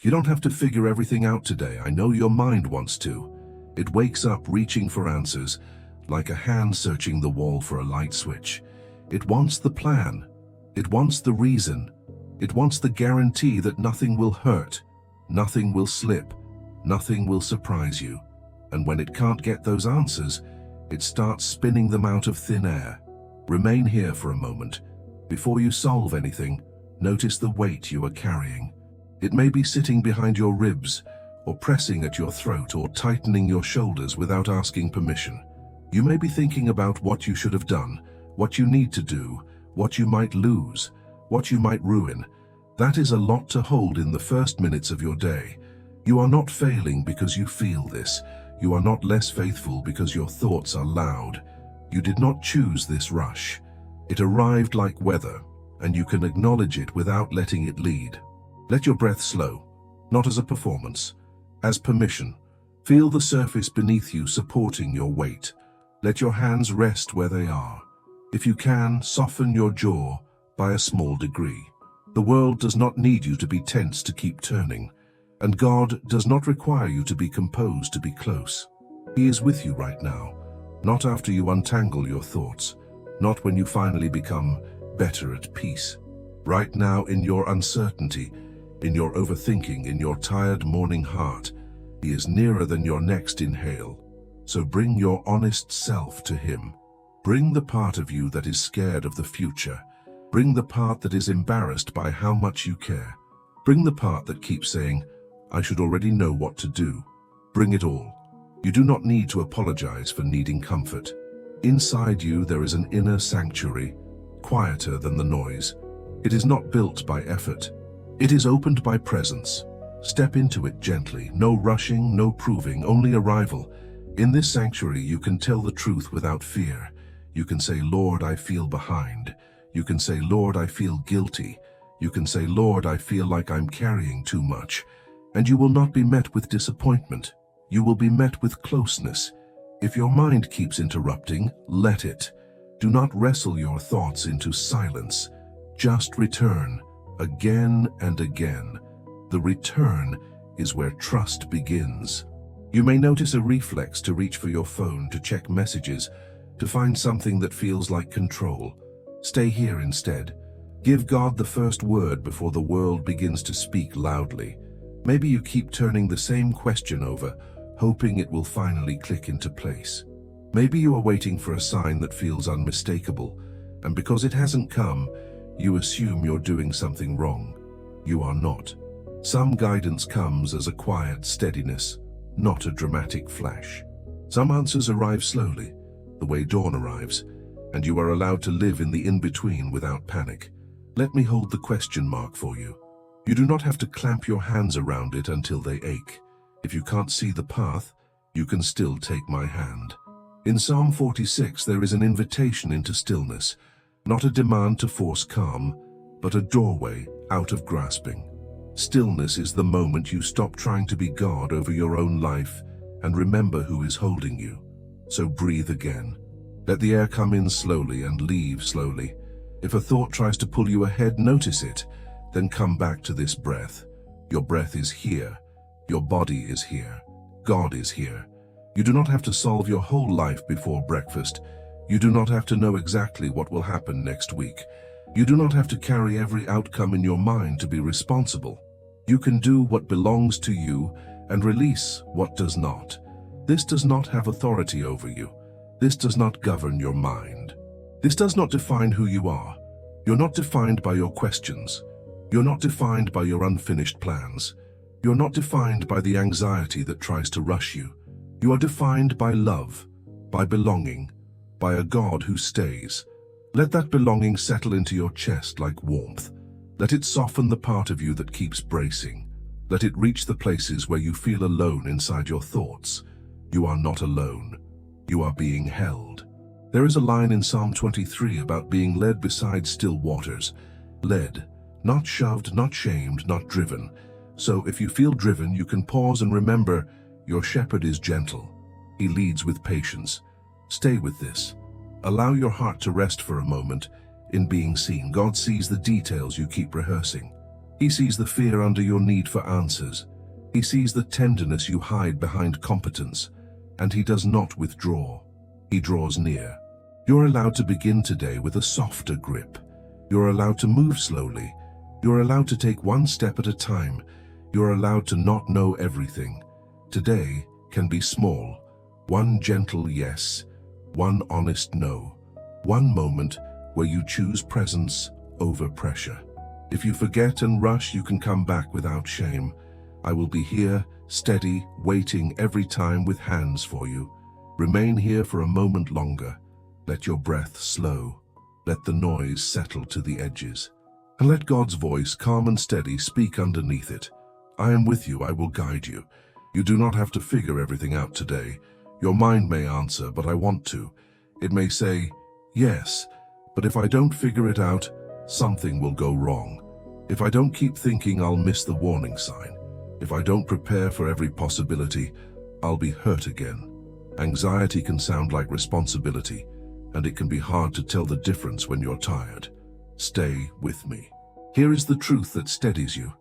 You don't have to figure everything out today. I know your mind wants to. It wakes up reaching for answers, like a hand searching the wall for a light switch. It wants the plan. It wants the reason. It wants the guarantee that nothing will hurt, nothing will slip, nothing will surprise you. And when it can't get those answers, it starts spinning them out of thin air. Remain here for a moment. Before you solve anything, notice the weight you are carrying. It may be sitting behind your ribs, or pressing at your throat, or tightening your shoulders without asking permission. You may be thinking about what you should have done, what you need to do, what you might lose, what you might ruin. That is a lot to hold in the first minutes of your day. You are not failing because you feel this. You are not less faithful because your thoughts are loud. You did not choose this rush. It arrived like weather, and you can acknowledge it without letting it lead. Let your breath slow, not as a performance, as permission. Feel the surface beneath you supporting your weight. Let your hands rest where they are. If you can, soften your jaw by a small degree. The world does not need you to be tense to keep turning, and God does not require you to be composed to be close. He is with you right now, not after you untangle your thoughts, not when you finally become better at peace. Right now, in your uncertainty, in your overthinking, in your tired morning heart, He is nearer than your next inhale. So bring your honest self to Him. Bring the part of you that is scared of the future. Bring the part that is embarrassed by how much you care. Bring the part that keeps saying, I should already know what to do. Bring it all. You do not need to apologize for needing comfort. Inside you there is an inner sanctuary, quieter than the noise. It is not built by effort. It is opened by presence. Step into it gently, no rushing, no proving, only arrival. In this sanctuary you can tell the truth without fear. You can say, Lord, I feel behind. You can say, Lord, I feel guilty. You can say, Lord, I feel like I'm carrying too much. And you will not be met with disappointment. You will be met with closeness. If your mind keeps interrupting, let it. Do not wrestle your thoughts into silence. Just return, again and again. The return is where trust begins. You may notice a reflex to reach for your phone, to check messages, to find something that feels like control. Stay here instead. Give God the first word before the world begins to speak loudly. Maybe you keep turning the same question over, hoping it will finally click into place. Maybe you are waiting for a sign that feels unmistakable, and because it hasn't come, you assume you're doing something wrong. You are not. Some guidance comes as a quiet steadiness, not a dramatic flash. Some answers arrive slowly, the way dawn arrives, and you are allowed to live in the in-between without panic. Let me hold the question mark for you. You do not have to clamp your hands around it until they ache. If you can't see the path, you can still take my hand. In Psalm 46, there is an invitation into stillness, not a demand to force calm, but a doorway out of grasping. Stillness is the moment you stop trying to be God over your own life and remember who is holding you. So breathe again. Let the air come in slowly and leave slowly. If a thought tries to pull you ahead, notice it, then come back to this breath. Your breath is here. Your body is here. God is here. You do not have to solve your whole life before breakfast. You do not have to know exactly what will happen next week. You do not have to carry every outcome in your mind to be responsible. You can do what belongs to you and release what does not. This does not have authority over you. This does not govern your mind. This does not define who you are. You're not defined by your questions. You're not defined by your unfinished plans. You're not defined by the anxiety that tries to rush you. You are defined by love, by belonging, by a God who stays. Let that belonging settle into your chest like warmth. Let it soften the part of you that keeps bracing. Let it reach the places where you feel alone inside your thoughts. You are not alone. You are being held. There is a line in Psalm 23 about being led beside still waters. Led, not shoved, not shamed, not driven. So if you feel driven, you can pause and remember, your shepherd is gentle. He leads with patience. Stay with this. Allow your heart to rest for a moment in being seen. God sees the details you keep rehearsing. He sees the fear under your need for answers. He sees the tenderness you hide behind competence, and he does not withdraw. He draws near. You're allowed to begin today with a softer grip. You're allowed to move slowly. You're allowed to take one step at a time. You're allowed to not know everything. Today can be small. One gentle yes, one honest no. One moment where you choose presence over pressure. If you forget and rush, you can come back without shame. I will be here, steady, waiting every time with hands for you. Remain here for a moment longer. Let your breath slow. Let the noise settle to the edges. And let God's voice, calm and steady, speak underneath it. I am with you, I will guide you. You do not have to figure everything out today. Your mind may answer, but I want to. It may say, yes, but if I don't figure it out, something will go wrong. If I don't keep thinking, I'll miss the warning sign. If I don't prepare for every possibility, I'll be hurt again. Anxiety can sound like responsibility, and it can be hard to tell the difference when you're tired. Stay with me. Here is the truth that steadies you.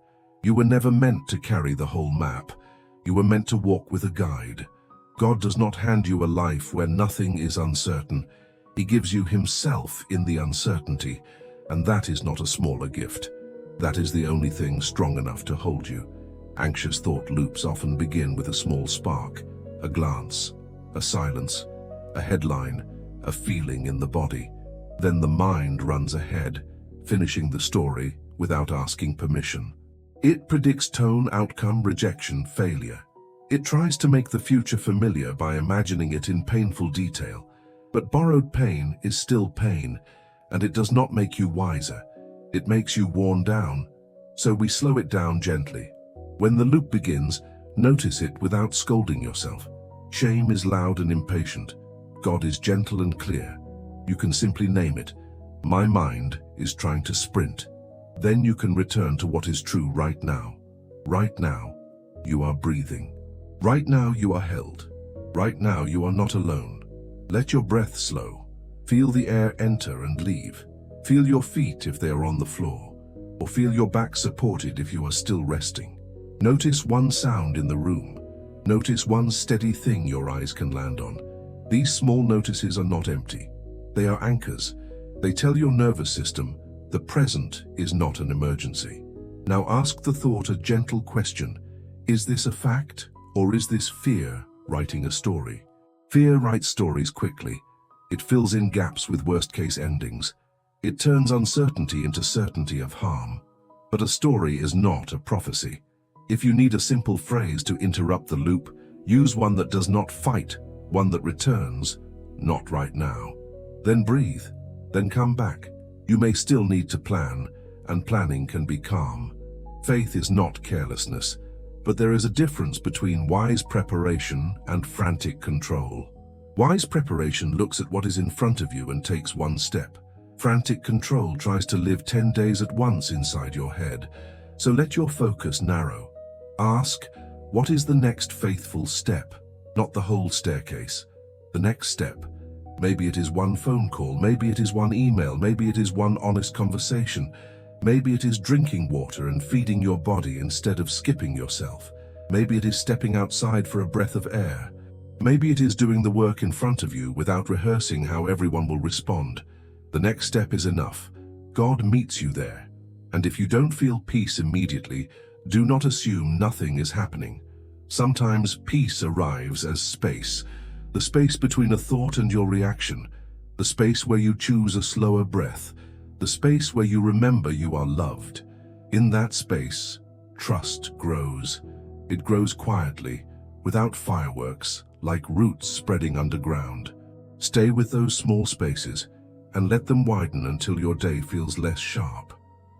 You were never meant to carry the whole map. You were meant to walk with a guide. God does not hand you a life where nothing is uncertain. He gives you himself in the uncertainty, and that is not a smaller gift. That is the only thing strong enough to hold you. Anxious thought loops often begin with a small spark, a glance, a silence, a headline, a feeling in the body. Then the mind runs ahead, finishing the story without asking permission. It predicts tone, outcome, rejection, failure. It tries to make the future familiar by imagining it in painful detail. But borrowed pain is still pain, and it does not make you wiser. It makes you worn down. So we slow it down gently. When the loop begins, notice it without scolding yourself. Shame is loud and impatient. God is gentle and clear. You can simply name it. My mind is trying to sprint. Then you can return to what is true right now. Right now, you are breathing. Right now, you are held. Right now, you are not alone. Let your breath slow. Feel the air enter and leave. Feel your feet if they are on the floor, or feel your back supported if you are still resting. Notice one sound in the room. Notice one steady thing your eyes can land on. These small notices are not empty. They are anchors. They tell your nervous system the present is not an emergency. Now ask the thought a gentle question. Is this a fact, or is this fear writing a story? Fear writes stories quickly. It fills in gaps with worst-case endings. It turns uncertainty into certainty of harm. But a story is not a prophecy. If you need a simple phrase to interrupt the loop, use one that does not fight, one that returns, not right now. Then breathe, then come back. You may still need to plan, and planning can be calm. Faith is not carelessness, but there is a difference between wise preparation and frantic control. Wise preparation looks at what is in front of you and takes one step. Frantic control tries to live 10 days at once inside your head. So let your focus narrow. Ask, what is the next faithful step? Not the whole staircase. The next step. Maybe it is one phone call, maybe it is one email, maybe it is one honest conversation. Maybe it is drinking water and feeding your body instead of skipping yourself. Maybe it is stepping outside for a breath of air. Maybe it is doing the work in front of you without rehearsing how everyone will respond. The next step is enough. God meets you there. And if you don't feel peace immediately, do not assume nothing is happening. Sometimes peace arrives as space. The space between a thought and your reaction. The space where you choose a slower breath. The space where you remember you are loved. In that space, trust grows. It grows quietly, without fireworks, like roots spreading underground. Stay with those small spaces and let them widen until your day feels less sharp.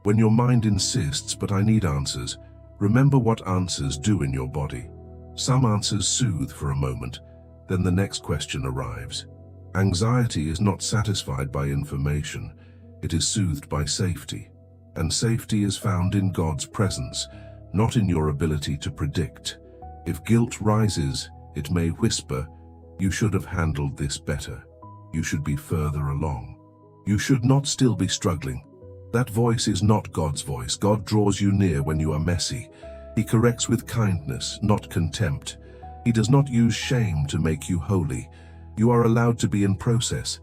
When your mind insists, but I need answers, remember what answers do in your body. Some answers soothe for a moment, then the next question arrives. Anxiety is not satisfied by information. It is soothed by safety. And safety is found in God's presence, not in your ability to predict. If guilt rises, it may whisper, you should have handled this better. You should be further along. You should not still be struggling. That voice is not God's voice. God draws you near when you are messy. He corrects with kindness, not contempt. He does not use shame to make you holy. You are allowed to be in process.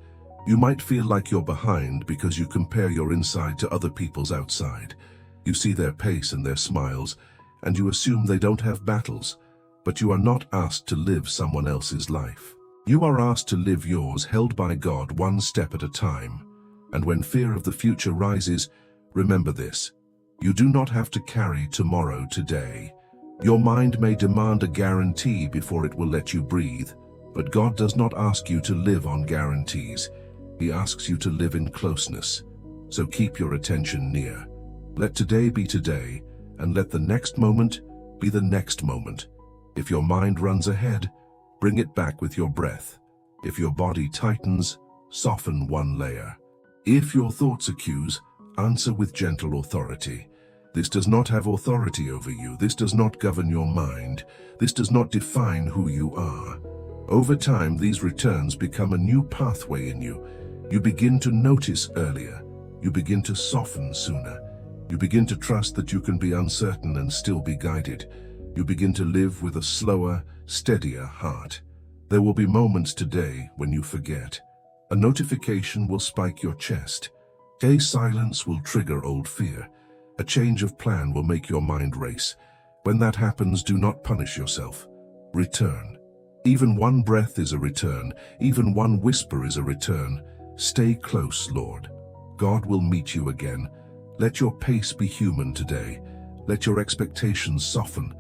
You might feel like you're behind because you compare your inside to other people's outside. You see their pace and their smiles, and you assume they don't have battles. But you are not asked to live someone else's life. You are asked to live yours, held by God one step at a time. And when fear of the future rises, remember this: you do not have to carry tomorrow today. Your mind may demand a guarantee before it will let you breathe, but God does not ask you to live on guarantees. He asks you to live in closeness. So keep your attention near. Let today be today, and let the next moment be the next moment. If your mind runs ahead, bring it back with your breath. If your body tightens, soften one layer. If your thoughts accuse, answer with gentle authority. This does not have authority over you. This does not govern your mind. This does not define who you are. Over time, these returns become a new pathway in you. You begin to notice earlier. You begin to soften sooner. You begin to trust that you can be uncertain and still be guided. You begin to live with a slower, steadier heart. There will be moments today when you forget. A notification will spike your chest. A silence will trigger old fear. A change of plan will make your mind race. When that happens, do not punish yourself. Return. Even one breath is a return. Even one whisper is a return. Stay close, Lord. God will meet you again. Let your pace be human today. Let your expectations soften.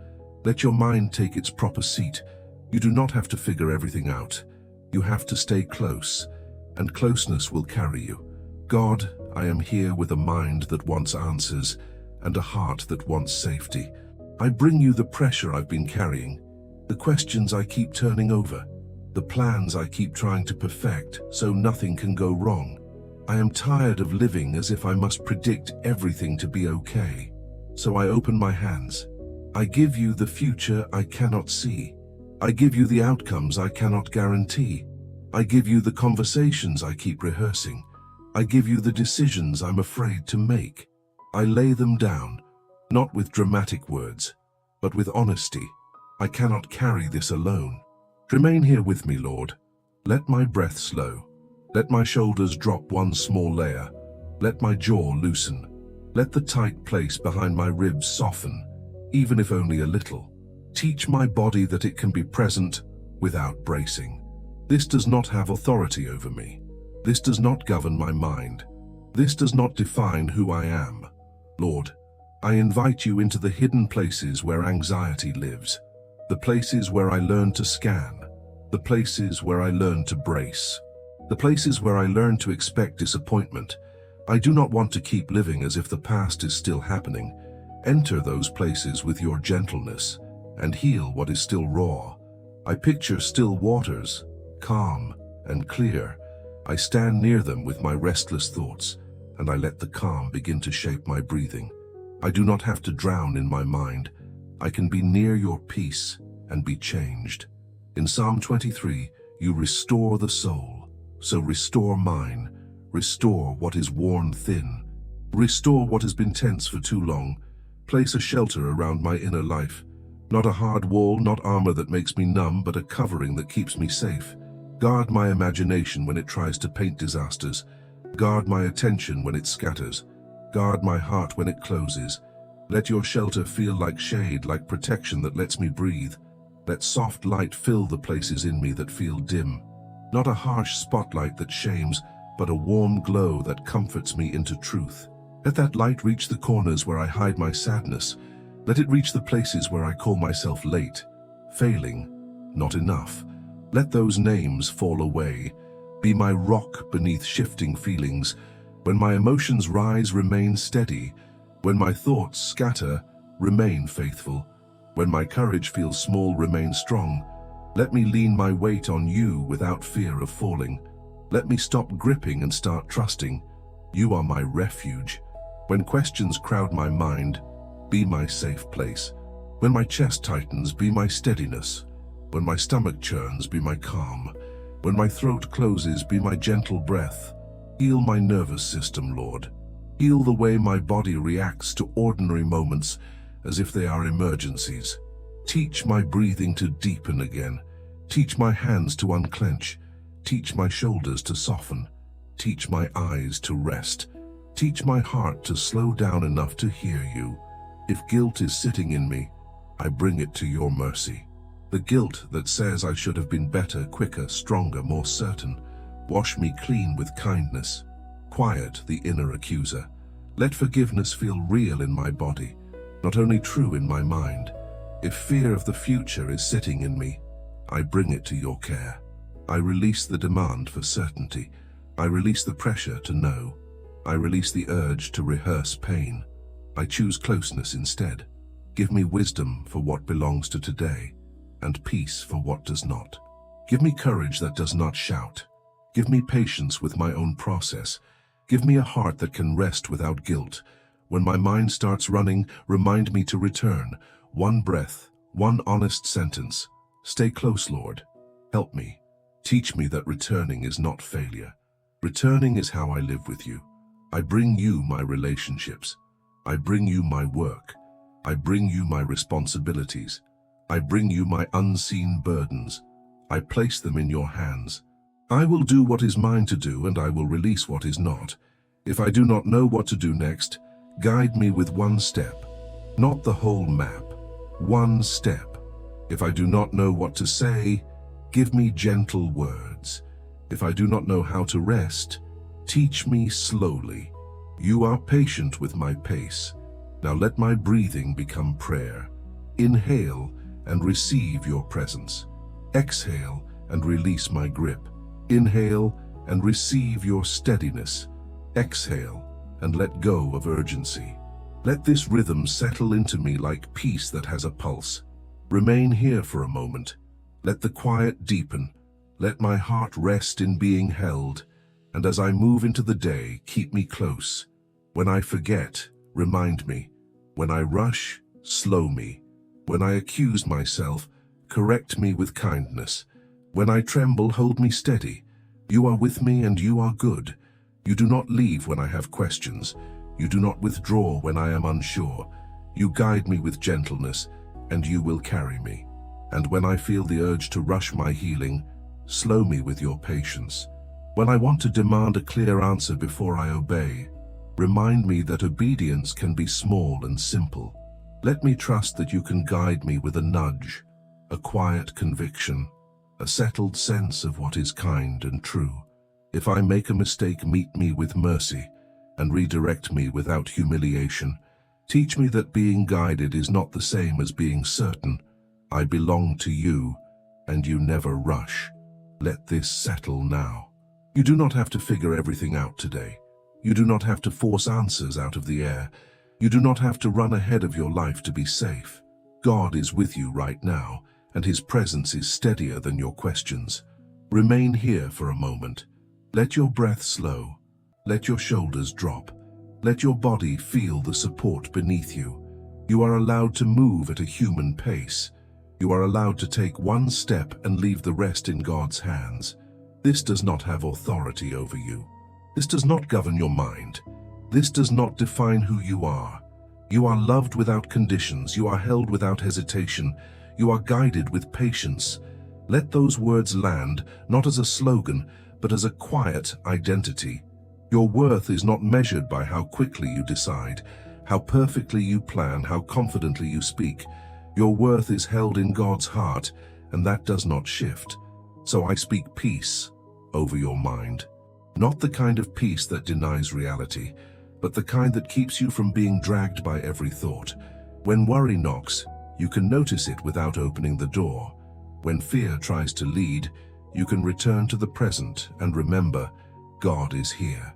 Let your mind take its proper seat. You do not have to figure everything out. You have to stay close, and closeness will carry you. God, I am here with a mind that wants answers and a heart that wants safety. I bring you the pressure I've been carrying, the questions I keep turning over, the plans I keep trying to perfect so nothing can go wrong. I am tired of living as if I must predict everything to be okay. So I open my hands. I give you the future I cannot see. I give you the outcomes I cannot guarantee. I give you the conversations I keep rehearsing. I give you the decisions I'm afraid to make. I lay them down, not with dramatic words, but with honesty. I cannot carry this alone. Remain here with me, Lord. Let my breath slow. Let my shoulders drop one small layer. Let my jaw loosen. Let the tight place behind my ribs soften, even if only a little. Teach my body that it can be present without bracing. This does not have authority over me. This does not govern my mind. This does not define who I am. Lord, I invite you into the hidden places where anxiety lives, the places where I learn to scan, the places where I learn to brace, the places where I learn to expect disappointment. I do not want to keep living as if the past is still happening. Enter those places with your gentleness and heal what is still raw. I picture still waters, calm and clear. I stand near them with my restless thoughts, and I let the calm begin to shape my breathing. I do not have to drown in my mind. I can be near your peace and be changed. In Psalm 23, you restore the soul. So restore mine. Restore what is worn thin. Restore what has been tense for too long. Place a shelter around my inner life. Not a hard wall, not armor that makes me numb, but a covering that keeps me safe. Guard my imagination when it tries to paint disasters. Guard my attention when it scatters. Guard my heart when it closes. Let your shelter feel like shade, like protection that lets me breathe. Let soft light fill the places in me that feel dim. Not a harsh spotlight that shames, but a warm glow that comforts me into truth. Let that light reach the corners where I hide my sadness. Let it reach the places where I call myself late, failing, not enough. Let those names fall away. Be my rock beneath shifting feelings. When my emotions rise, remain steady. When my thoughts scatter, remain faithful. When my courage feels small, remain strong. Let me lean my weight on you without fear of falling. Let me stop gripping and start trusting. You are my refuge. When questions crowd my mind, be my safe place. When my chest tightens, be my steadiness. When my stomach churns, be my calm. When my throat closes, be my gentle breath. Heal my nervous system, Lord. Heal the way my body reacts to ordinary moments as if they are emergencies. Teach my breathing to deepen again. Teach my hands to unclench. Teach my shoulders to soften. Teach my eyes to rest. Teach my heart to slow down enough to hear you. If guilt is sitting in me, I bring it to your mercy. The guilt that says I should have been better, quicker, stronger, more certain. Wash me clean with kindness. Quiet the inner accuser. Let forgiveness feel real in my body, not only true in my mind. If fear of the future is sitting in me, I bring it to your care. I release the demand for certainty. I release the pressure to know. I release the urge to rehearse pain. I choose closeness instead. Give me wisdom for what belongs to today, and peace for what does not. Give me courage that does not shout. Give me patience with my own process. Give me a heart that can rest without guilt. When my mind starts running, remind me to return. One breath, one honest sentence. Stay close, Lord. Help me. Teach me that returning is not failure. Returning is how I live with you. I bring you my relationships. I bring you my work. I bring you my responsibilities. I bring you my unseen burdens. I place them in your hands. I will do what is mine to do, and I will release what is not. If I do not know what to do next, guide me with one step, not the whole map. One step. If I do not know what to say, give me gentle words. If I do not know how to rest, teach me slowly. You are patient with my pace. Now let my breathing become prayer. Inhale and receive your presence. Exhale and release my grip. Inhale and receive your steadiness. Exhale and let go of urgency. Let this rhythm settle into me like peace that has a pulse. Remain here for a moment. Let the quiet deepen. Let my heart rest in being held. And as I move into the day, keep me close. When I forget, remind me. When I rush, slow me. When I accuse myself, correct me with kindness. When I tremble, hold me steady. You are with me and you are good. You do not leave when I have questions. You do not withdraw when I am unsure. You guide me with gentleness, and you will carry me. And when I feel the urge to rush my healing, slow me with your patience. When I want to demand a clear answer before I obey, remind me that obedience can be small and simple. Let me trust that you can guide me with a nudge, a quiet conviction, a settled sense of what is kind and true. If I make a mistake, meet me with mercy and redirect me without humiliation. Teach me that being guided is not the same as being certain. I belong to you, and you never rush. Let this settle now. You do not have to figure everything out today. You do not have to force answers out of the air. You do not have to run ahead of your life to be safe. God is with you right now, and His presence is steadier than your questions. Remain here for a moment. Let your breath slow. Let your shoulders drop. Let your body feel the support beneath you. You are allowed to move at a human pace. You are allowed to take one step and leave the rest in God's hands. This does not have authority over you. This does not govern your mind. This does not define who you are. You are loved without conditions. You are held without hesitation. You are guided with patience. Let those words land, not as a slogan, but as a quiet identity. Your worth is not measured by how quickly you decide, how perfectly you plan, how confidently you speak. Your worth is held in God's heart, and that does not shift. So I speak peace over your mind. Not the kind of peace that denies reality, but the kind that keeps you from being dragged by every thought. When worry knocks, you can notice it without opening the door. When fear tries to lead, you can return to the present and remember, God is here.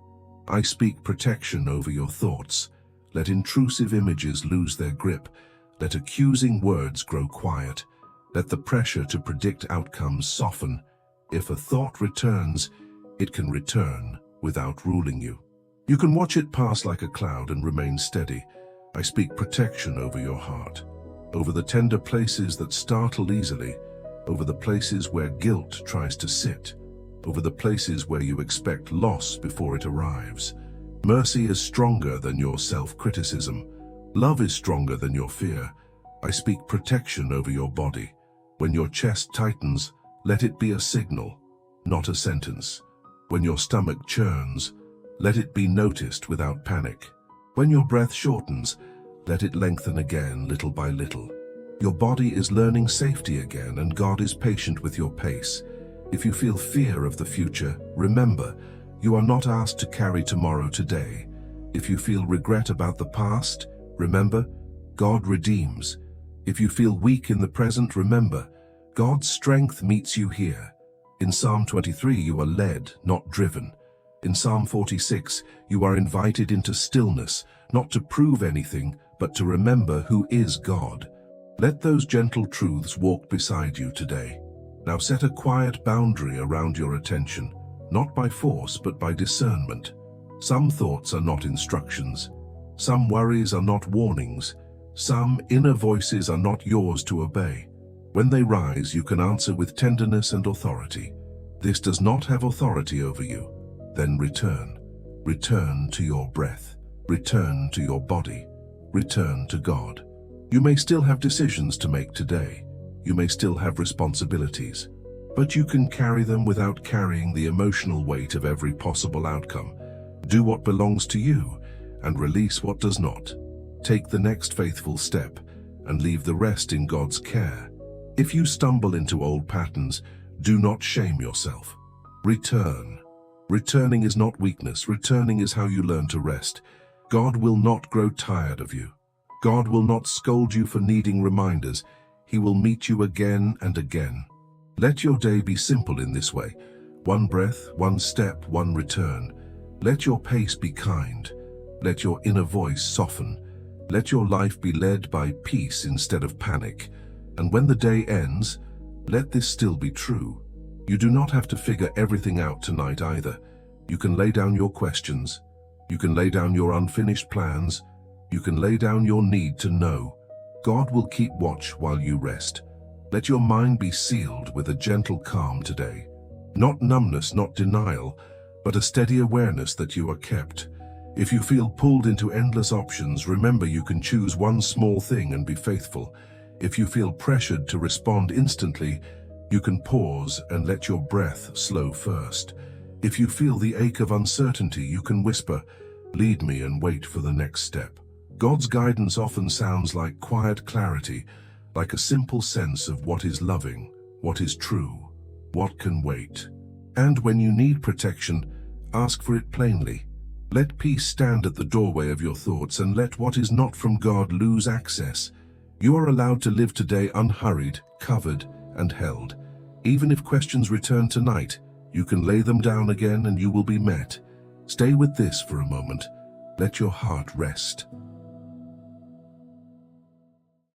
I speak protection over your thoughts. Let intrusive images lose their grip. Let accusing words grow quiet. Let the pressure to predict outcomes soften. If a thought returns, it can return without ruling you. You can watch it pass like a cloud and remain steady. I speak protection over your heart, over the tender places that startle easily, over the places where guilt tries to sit, over the places where you expect loss before it arrives. Mercy is stronger than your self-criticism. Love is stronger than your fear. I speak protection over your body. When your chest tightens, let it be a signal, not a sentence. When your stomach churns, let it be noticed without panic. When your breath shortens, let it lengthen again, little by little. Your body is learning safety again, and God is patient with your pace. If you feel fear of the future, remember, you are not asked to carry tomorrow today. If you feel regret about the past, remember, God redeems. If you feel weak in the present, remember, God's strength meets you here. In Psalm 23, you are led, not driven. In Psalm 46, you are invited into stillness, not to prove anything, but to remember who is God. Let those gentle truths walk beside you today. Now set a quiet boundary around your attention, not by force, but by discernment. Some thoughts are not instructions. Some worries are not warnings. Some inner voices are not yours to obey. When they rise, you can answer with tenderness and authority. This does not have authority over you. Then return. Return to your breath. Return to your body. Return to God. You may still have decisions to make today. You may still have responsibilities. But you can carry them without carrying the emotional weight of every possible outcome. Do what belongs to you and release what does not. Take the next faithful step and leave the rest in God's care. If you stumble into old patterns, do not shame yourself. Return. Returning is not weakness. Returning is how you learn to rest. God will not grow tired of you. God will not scold you for needing reminders. He will meet you again and again. Let your day be simple in this way. One breath, one step, one return. Let your pace be kind. Let your inner voice soften. Let your life be led by peace instead of panic. And when the day ends, let this still be true. You do not have to figure everything out tonight either. You can lay down your questions. You can lay down your unfinished plans. You can lay down your need to know. God will keep watch while you rest. Let your mind be sealed with a gentle calm today. Not numbness, not denial, but a steady awareness that you are kept. If you feel pulled into endless options, remember you can choose one small thing and be faithful. If you feel pressured to respond instantly, you can pause and let your breath slow first. If you feel the ache of uncertainty, you can whisper, "Lead me," and wait for the next step. God's guidance often sounds like quiet clarity, like a simple sense of what is loving, what is true, what can wait. And when you need protection, ask for it plainly. Let peace stand at the doorway of your thoughts, and let what is not from God lose access. You are allowed to live today unhurried, covered, and held. Even if questions return tonight, you can lay them down again and you will be met. Stay with this for a moment. Let your heart rest.